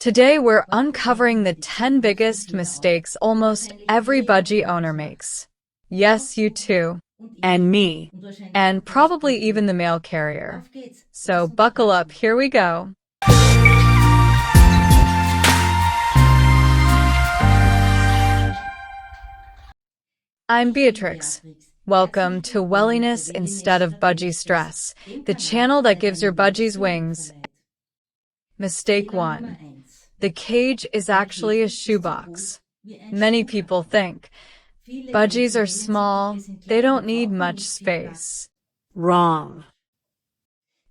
Today we're uncovering the 10 biggest mistakes almost every budgie owner makes. Yes, you too. And me. And probably even the mail carrier. So buckle up, here we go. I'm Beatrix. Welcome to Welliness Instead of Budgie Stress, the channel that gives your budgies wings. Mistake 1. The cage is actually a shoebox. Many people think budgies are small, they don't need much space. Wrong.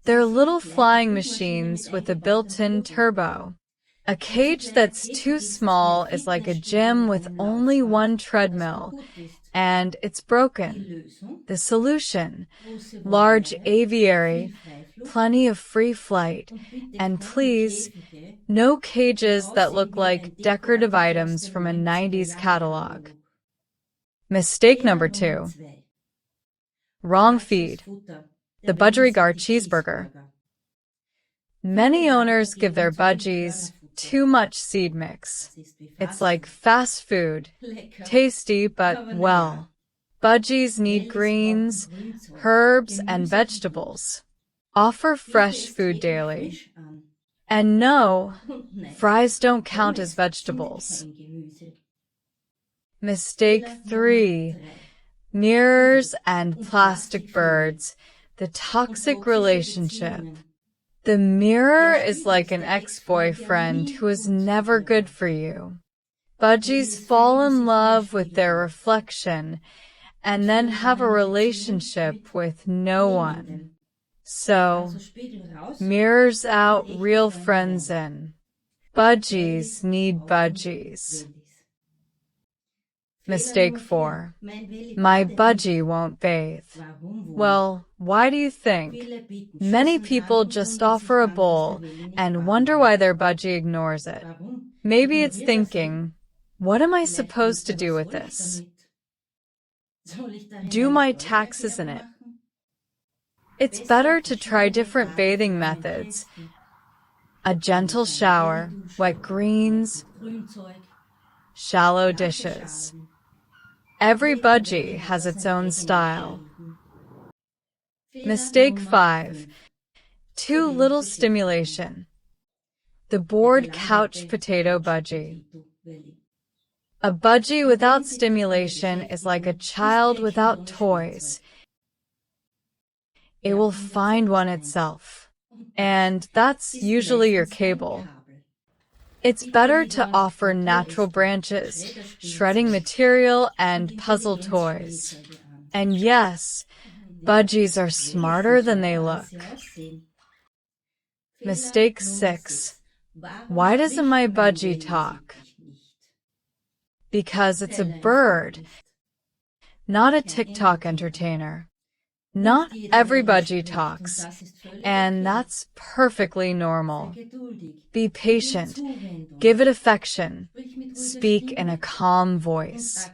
They're little flying machines with a built-in turbo. A cage that's too small is like a gym with only one treadmill, and it's broken. The solution: large aviary, plenty of free flight, and please, no cages that look like decorative items from a 90s catalog. Mistake number 2. Wrong feed. The Budgerigar cheeseburger. Many owners give their budgies too much seed mix. It's like fast food. Tasty, but well. Budgies need greens, herbs, and vegetables. Offer fresh food daily. And no, fries don't count as vegetables. Mistake 3. Mirrors and plastic birds. The toxic relationship. The mirror is like an ex-boyfriend who is never good for you. Budgies fall in love with their reflection and then have a relationship with no one. So, mirrors out, real friends in. Budgies need budgies. Mistake 4. My budgie won't bathe. Well, why do you think? Many people just offer a bowl and wonder why their budgie ignores it. Maybe it's thinking, what am I supposed to do with this? Do my taxes in it? It's better to try different bathing methods. A gentle shower, wet greens, shallow dishes. Every budgie has its own style. Mistake 5. Too little stimulation. The bored couch potato budgie. A budgie without stimulation is like a child without toys. It will find one itself. And that's usually your cable. It's better to offer natural branches, shredding material, and puzzle toys. And yes, budgies are smarter than they look. Mistake 6. Why doesn't my budgie talk? Because it's a bird, not a TikTok entertainer. Not every budgie talks, and that's perfectly normal. Be patient, give it affection, speak in a calm voice,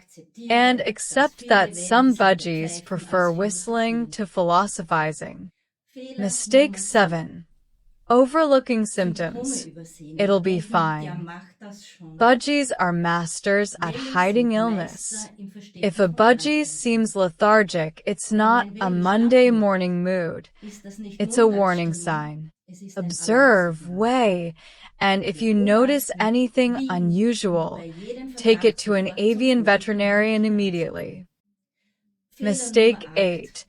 and accept that some budgies prefer whistling to philosophizing. Mistake 7. Overlooking symptoms. It'll be fine. Budgies are masters at hiding illness. If a budgie seems lethargic, it's not a Monday morning mood. It's a warning sign. Observe, weigh, and if you notice anything unusual, take it to an avian veterinarian immediately. Mistake 8.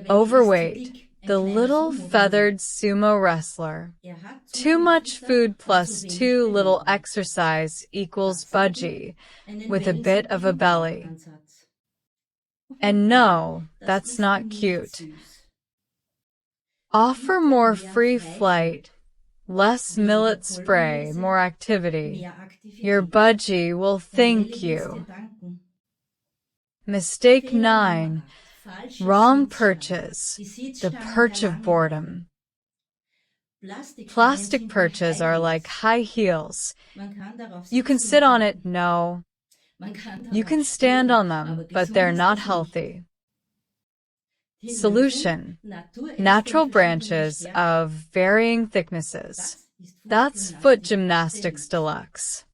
Overweight. The little feathered sumo wrestler. Too much food plus too little exercise equals budgie, with a bit of a belly. And no, that's not cute. Offer more free flight, less millet spray, more activity. Your budgie will thank you. Mistake 9. Wrong perches. The perch of boredom. Plastic perches are like high heels. You can sit on it, no. You can stand on them, but they're not healthy. Solution: natural branches of varying thicknesses. That's foot gymnastics deluxe.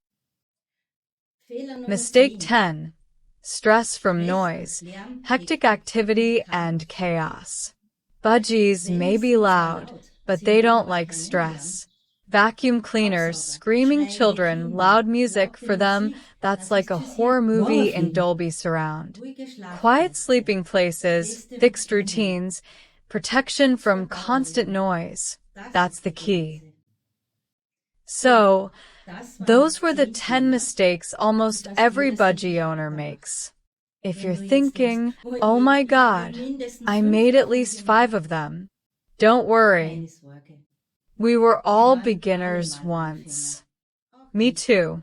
Mistake 10. Stress from noise, hectic activity, and chaos. Budgies may be loud, but they don't like stress. Vacuum cleaners, screaming children, loud music for them, that's like a horror movie in Dolby Surround. Quiet sleeping places, fixed routines, protection from constant noise, that's the key. So, those were the 10 mistakes almost every budgie owner makes. If you're thinking, oh my God, I made at least 5 of them, don't worry. We were all beginners once. Me too.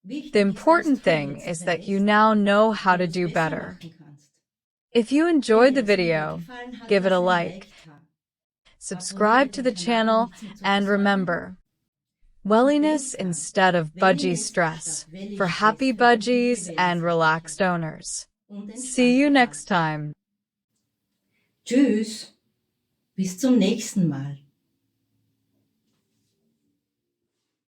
The important thing is that you now know how to do better. If you enjoyed the video, give it a like, subscribe to the channel, and remember, welliness instead of budgie stress, for happy budgies and relaxed owners. See you next time. Tschüss, bis zum nächsten Mal.